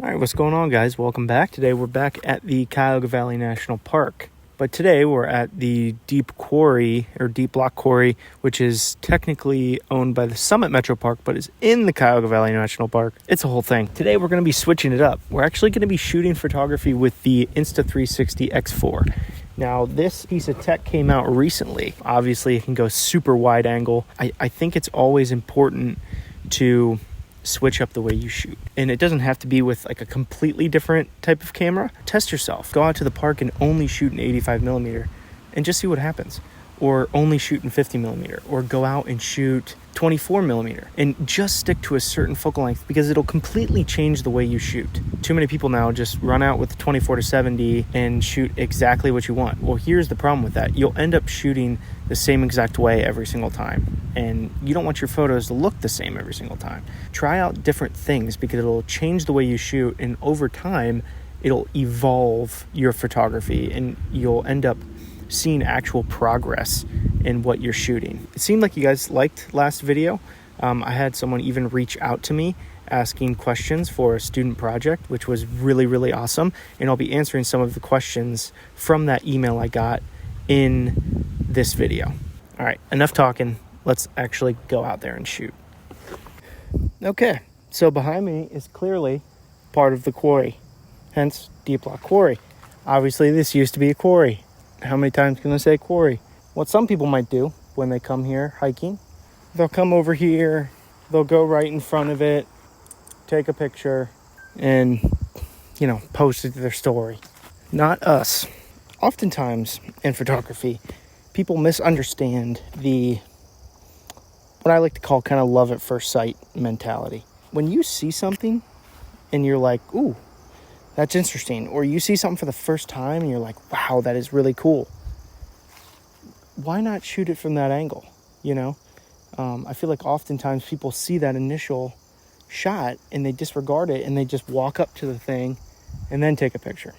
All right, what's going on, guys? Welcome back. Today we're back at the Cuyahoga Valley National Park. But today we're at the Deep Quarry, or Deep Block Quarry, which is technically owned by the Summit Metro Park, but is in the Cuyahoga Valley National Park. It's a whole thing. Today we're going to be switching it up. We're actually going to be shooting photography with the Insta360 X4. Now, this piece of tech came out recently. Obviously, it can go super wide angle. I think it's always important to switch up the way you shoot, and it doesn't have to be with like a completely different type of camera. Test yourself. Go out to the park and only shoot an 85 millimeter and just see what happens, or only shoot in 50 millimeter, or go out and shoot 24 millimeter and just stick to a certain focal length, because it'll completely change the way you shoot. Too many people now just run out with 24 to 70 and shoot exactly what you want. Well, here's the problem with that. You'll end up shooting the same exact way every single time, and you don't want your photos to look the same every single time. Try out different things, because it'll change the way you shoot, and over time it'll evolve your photography, and you'll end up seeing actual progress in what you're shooting. It seemed like you guys liked last video. I had someone even reach out to me asking questions for a student project, which was really, really awesome. And I'll be answering some of the questions from that email I got in this video. All right, enough talking. Let's actually go out there and shoot. Okay, so behind me is clearly part of the quarry, hence Deep Block Quarry. Obviously, this used to be a quarry. How many times can I say quarry? What some people might do when they come here hiking, they'll come over here, they'll go right in front of it, take a picture, and, post it to their story. Not us. Oftentimes in photography, people misunderstand what I like to call kind of love at first sight mentality. When you see something and you're like, ooh, that's interesting, or you see something for the first time and you're like, wow, that is really cool, why not shoot it from that angle? I feel like oftentimes people see that initial shot and they disregard it and they just walk up to the thing and then take a picture.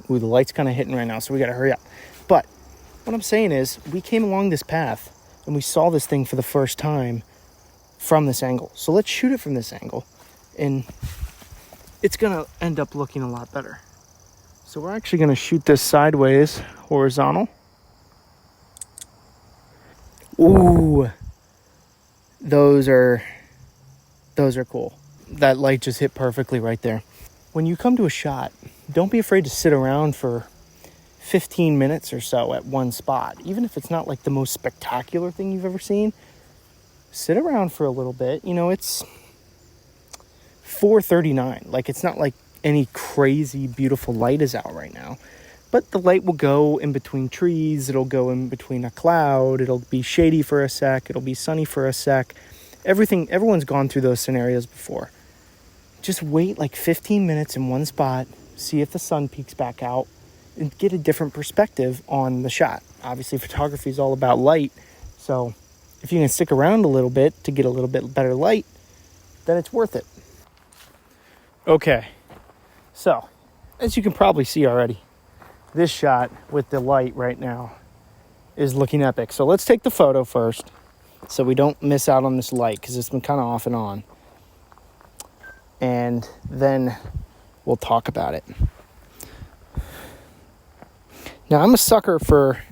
Ooh, the light's kind of hitting right now, so we got to hurry up. But what I'm saying is, we came along this path and we saw this thing for the first time from this angle. So let's shoot it from this angle, and it's going to end up looking a lot better. So we're actually going to shoot this sideways, horizontal. Ooh, those are cool. That light just hit perfectly right there. When you come to a shot, don't be afraid to sit around for 15 minutes or so at one spot. Even if it's not like the most spectacular thing you've ever seen, sit around for a little bit. It's 4:39. Like, it's not like any crazy beautiful light is out right now. But the light will go in between trees. It'll go in between a cloud. It'll be shady for a sec. It'll be sunny for a sec. Everyone's gone through those scenarios before. Just wait like 15 minutes in one spot, see if the sun peeks back out, and get a different perspective on the shot. Obviously, photography is all about light. So if you can stick around a little bit to get a little bit better light, then it's worth it. Okay, so as you can probably see already, this shot with the light right now is looking epic. So let's take the photo first so we don't miss out on this light, because it's been kind of off and on. And then we'll talk about it. Now, I'm a sucker for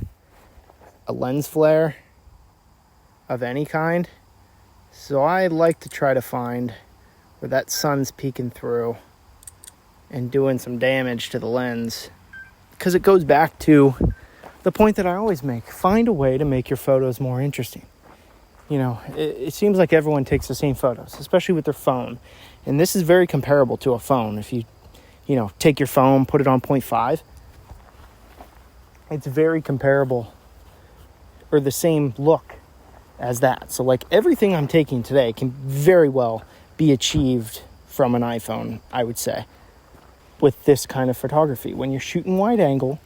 a lens flare of any kind. So I like to try to find where that sun's peeking through and doing some damage to the lens, because it goes back to the point that I always make. Find a way to make your photos more interesting. It seems like everyone takes the same photos, especially with their phone. And this is very comparable to a phone. If you take your phone, put it on 0.5, it's very comparable, or the same look as that. So like, everything I'm taking today can very well be achieved from an iPhone, I would say, with this kind of photography. When you're shooting wide angle,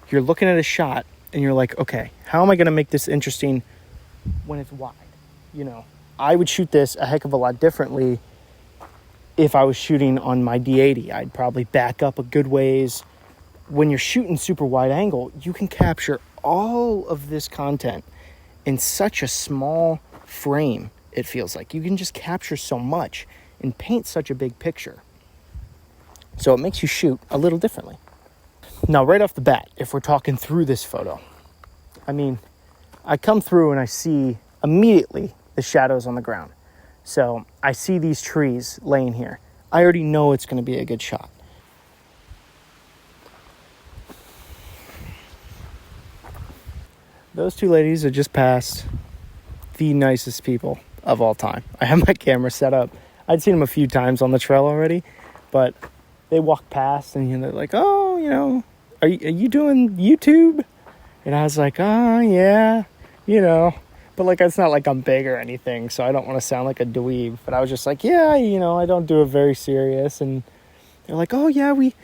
you're looking at a shot and you're like, okay, how am I going to make this interesting when it's wide? I would shoot this a heck of a lot differently if I was shooting on my D80. I'd probably back up a good ways. When you're shooting super wide angle, you can capture all of this content in such a small frame. It feels like you can just capture so much and paint such a big picture. So it makes you shoot a little differently. Now, right off the bat, if we're talking through this photo, I mean, I come through and I see immediately the shadows on the ground. So I see these trees laying here. I already know it's going to be a good shot. Those two ladies are just past the nicest people of all time. I have my camera set up. I'd seen them a few times on the trail already, but they walked past and they're like, oh, are you doing YouTube? And I was like, oh, yeah, But like, it's not like I'm big or anything, so I don't want to sound like a dweeb. But I was just like, yeah, I don't do it very serious. And they're like, oh, yeah, we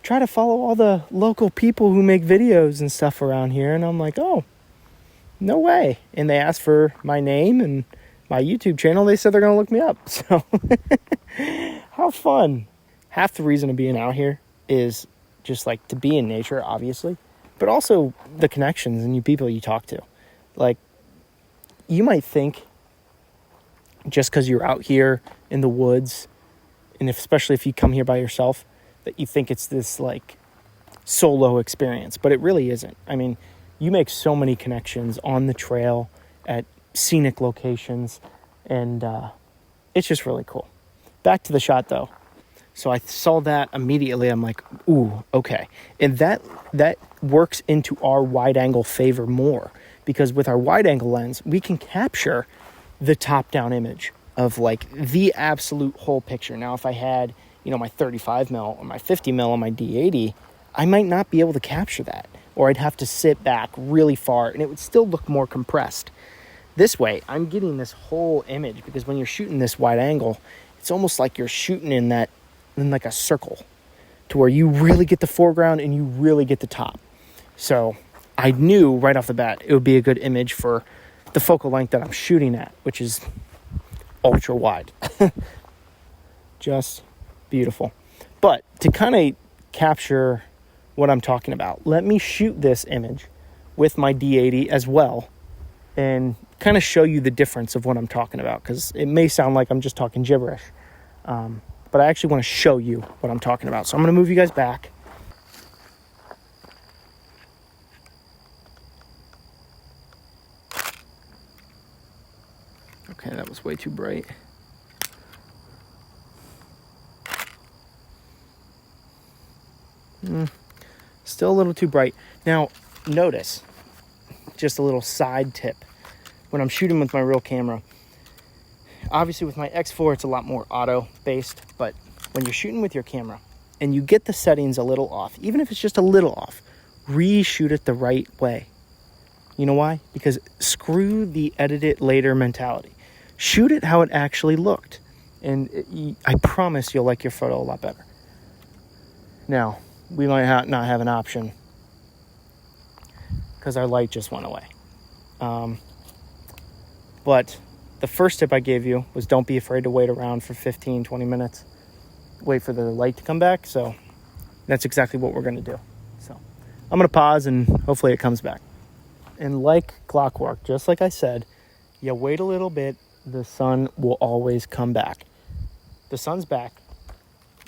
try to follow all the local people who make videos and stuff around here. And I'm like, oh, no way. And they asked for my name and my YouTube channel. They said they're going to look me up. So how fun. Half the reason of being out here is just like to be in nature, obviously, but also the connections and you people you talk to. Like, you might think just because you're out here in the woods, and especially if you come here by yourself, that you think it's this like solo experience, but it really isn't. I mean, you make so many connections on the trail at scenic locations, and it's just really cool. Back to the shot though. So I saw that immediately. I'm like, ooh, okay. And that works into our wide angle favor more, because with our wide angle lens, we can capture the top down image of like the absolute whole picture. Now, if I had, my 35 mil or my 50 mil on my D80, I might not be able to capture that, or I'd have to sit back really far and it would still look more compressed. This way, I'm getting this whole image, because when you're shooting this wide angle, it's almost like you're shooting in like a circle, to where you really get the foreground and you really get the top. So I knew right off the bat it would be a good image for the focal length that I'm shooting at, which is ultra wide. Just beautiful. But to kind of capture what I'm talking about, let me shoot this image with my D80 as well and kind of show you the difference of what I'm talking about, because it may sound like I'm just talking gibberish. But I actually want to show you what I'm talking about. So I'm going to move you guys back. Okay, that was way too bright. Still a little too bright. Now, notice, just a little side tip. When I'm shooting with my real camera, obviously with my X4, it's a lot more auto-based, but when you're shooting with your camera and you get the settings a little off, even if it's just a little off, reshoot it the right way. You know why? Because screw the edit it later mentality. Shoot it how it actually looked, and I promise you'll like your photo a lot better. Now, we might not have an option because our light just went away. But the first tip I gave you was don't be afraid to wait around for 15, 20 minutes. Wait for the light to come back. So that's exactly what we're going to do. So I'm going to pause and hopefully it comes back. And like clockwork, just like I said, you wait a little bit, the sun will always come back. The sun's back.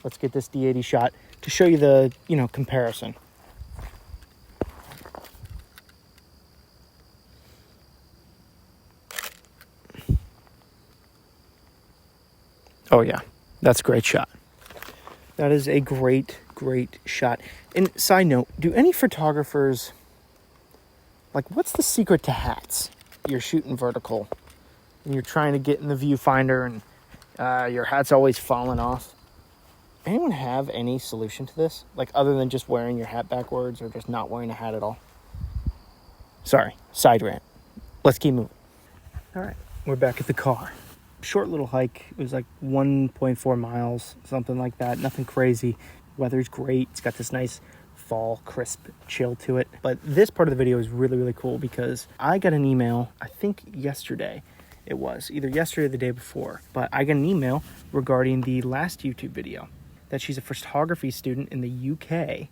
Let's get this D80 shot to show you the, comparison. Oh yeah, that's a great shot. That is a great, great shot. And side note, do any photographers, what's the secret to hats? You're shooting vertical and you're trying to get in the viewfinder and your hat's always falling off. Anyone have any solution to this? Other than just wearing your hat backwards or just not wearing a hat at all? Sorry, side rant. Let's keep moving. All right, we're back at the car. Short little hike. It was 1.4 miles, something like that. Nothing crazy. Weather's great. It's got this nice fall, crisp chill to it. But this part of the video is really, really cool because I got an email, I think yesterday. It was either yesterday or the day before. But I got an email regarding the last YouTube video that she's a photography student in the UK.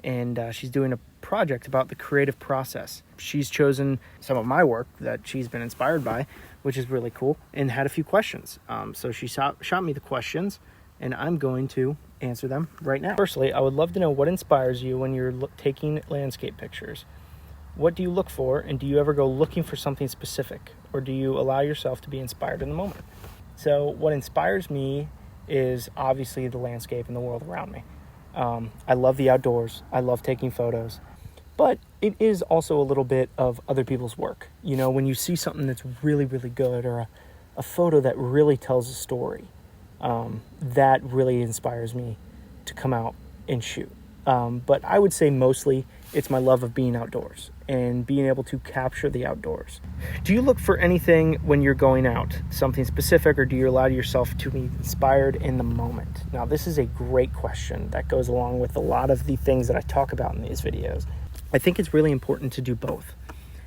And she's doing a project about the creative process. She's chosen some of my work that she's been inspired by, which is really cool, and had a few questions. So she shot me the questions, and I'm going to answer them right now. Firstly, I would love to know what inspires you when you're taking landscape pictures. What do you look for, and do you ever go looking for something specific, or do you allow yourself to be inspired in the moment? So what inspires me is obviously the landscape and the world around me. I love the outdoors. I love taking photos. But it is also a little bit of other people's work. You know, when you see something that's really, really good, or a photo that really tells a story, that really inspires me to come out and shoot. But I would say mostly it's my love of being outdoors and being able to capture the outdoors. Do you look for anything when you're going out, something specific, or do you allow yourself to be inspired in the moment? Now, this is a great question that goes along with a lot of the things that I talk about in these videos. I think it's really important to do both.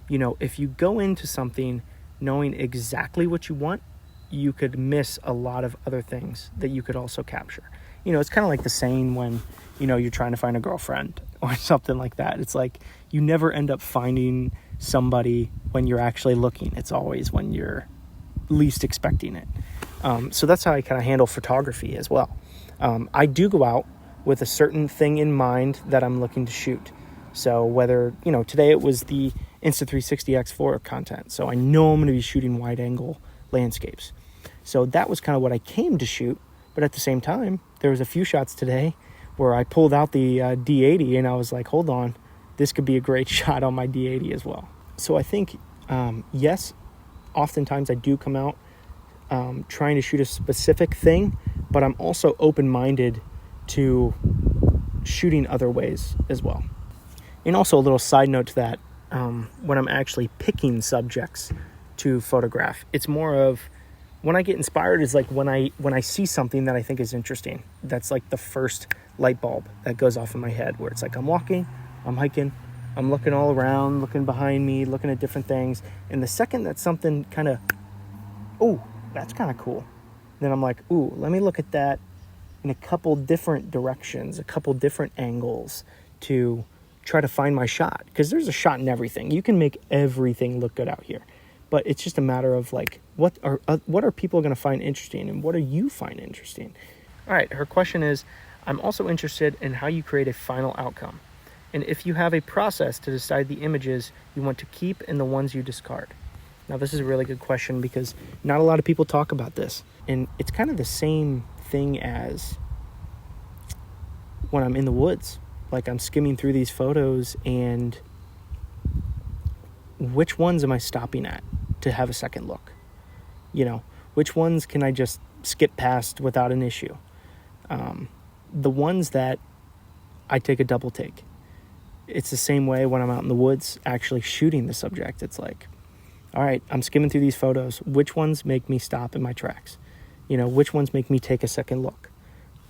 You know, if you go into something knowing exactly what you want, you could miss a lot of other things that you could also capture. You know, it's kind of like the saying when, you know, you're trying to find a girlfriend or something like that. It's like you never end up finding somebody when you're actually looking. It's always when you're least expecting it. So that's how I kind of handle photography as well. I do go out with a certain thing in mind that I'm looking to shoot. So whether, you know, today it was the Insta360 X4 content. So I know I'm going to be shooting wide angle landscapes. So that was kind of what I came to shoot. But at the same time, there was a few shots today where I pulled out the D80 and I was like, hold on, this could be a great shot on my D80 as well. So I think, yes, oftentimes I do come out trying to shoot a specific thing, but I'm also open-minded to shooting other ways as well. And also a little side note to that, when I'm actually picking subjects to photograph, it's more of when I get inspired is like when I see something that I think is interesting. That's like the first light bulb that goes off in my head, where it's like I'm walking, I'm hiking, I'm looking all around, looking behind me, looking at different things. And the second that something kind of, oh, that's kind of cool, then I'm like, ooh, let me look at that in a couple different directions, a couple different angles to try to find my shot. Because there's a shot in everything. You can make everything look good out here. But it's just a matter of like, what are people going to find interesting, and what do you find interesting? All right, her question is, I'm also interested in how you create a final outcome, and if you have a process to decide the images you want to keep and the ones you discard. Now, this is a really good question because not a lot of people talk about this, and it's kind of the same thing as when I'm in the woods. Like, I'm skimming through these photos, and which ones am I stopping at to have a second look? You know, which ones can I just skip past without an issue? The ones that I take a double take. It's the same way when I'm out in the woods actually shooting the subject. It's like, all right, I'm skimming through these photos. Which ones make me stop in my tracks? You know, which ones make me take a second look?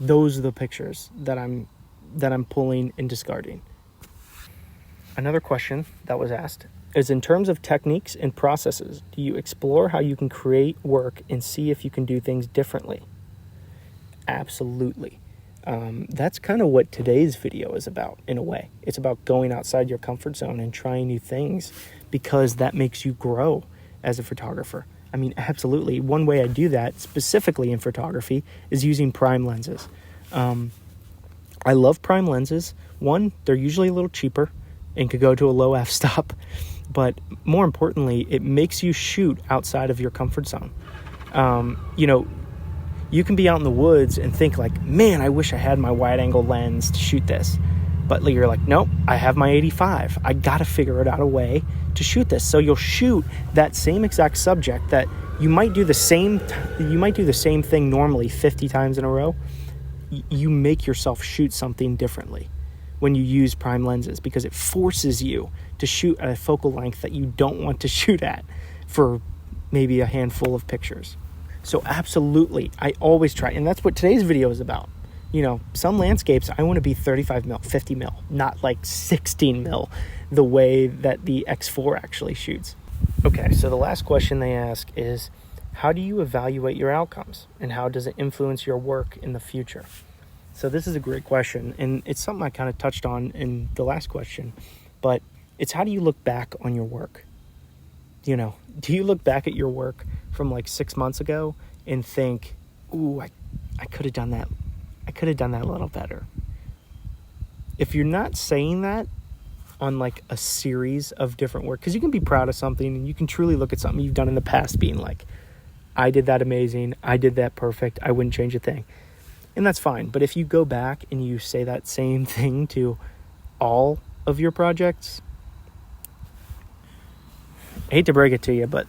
Those are the pictures that I'm pulling and discarding. Another question that was asked is, in terms of techniques and processes, do you explore how you can create work and see if you can do things differently? Absolutely. That's kind of what today's video is about, in a way. It's about going outside your comfort zone and trying new things, because that makes you grow as a photographer. I mean, absolutely. One way I do that, specifically in photography, is using prime lenses. I love prime lenses. One, they're usually a little cheaper and could go to a low f-stop. But more importantly, it makes you shoot outside of your comfort zone. You know, you can be out in the woods and think like, man, I wish I had my wide angle lens to shoot this. But you're like, nope, I have my 85. I got to figure out a way to shoot this. So you'll shoot that same exact subject that you might do the same thing normally 50 times in a row. You make yourself shoot something differently when you use prime lenses, because it forces you to shoot at a focal length that you don't want to shoot at for maybe a handful of pictures. So absolutely, I always try, and that's what today's video is about. You know, some landscapes, I want to be 35 mil, 50 mil, not like 16 mil, the way that the X4 actually shoots. Okay, so the last question they ask is, how do you evaluate your outcomes, and how does it influence your work in the future? So this is a great question, and it's something I kind of touched on in the last question, but it's, how do you look back on your work? You know, do you look back at your work from like 6 months ago and think, ooh, I could have done that. I could have done that a little better. If you're not saying that on like a series of different work, because you can be proud of something and you can truly look at something you've done in the past being like, I did that amazing, I did that perfect, I wouldn't change a thing. And that's fine. But if you go back and you say that same thing to all of your projects, I hate to break it to you, but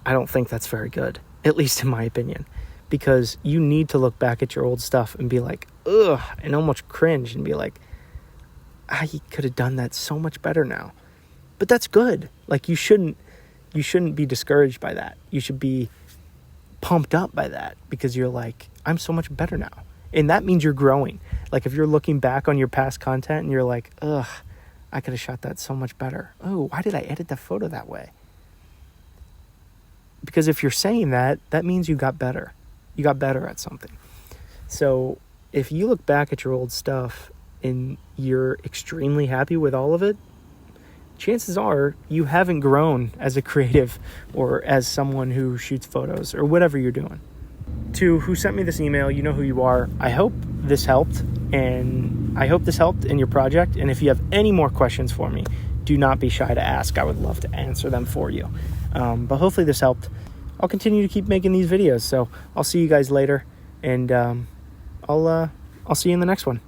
I don't think that's very good, at least in my opinion, because you need to look back at your old stuff and be like, ugh, and almost cringe and be like, you could have done that so much better now. But that's good. Like, you shouldn't be discouraged by that. You should be pumped up by that, because you're like, I'm so much better now. And that means you're growing. Like, if you're looking back on your past content and you're like, ugh, I could have shot that so much better. Oh, why did I edit the photo that way? Because if you're saying that, that means you got better. You got better at something. So if you look back at your old stuff and you're extremely happy with all of it, chances are you haven't grown as a creative or as someone who shoots photos or whatever you're doing. To who sent me this email, you know who you are. I hope this helped, and I hope this helped in your project. And if you have any more questions for me, do not be shy to ask. I would love to answer them for you. But hopefully this helped. I'll continue to keep making these videos, so I'll see you guys later, and I'll see you in the next one.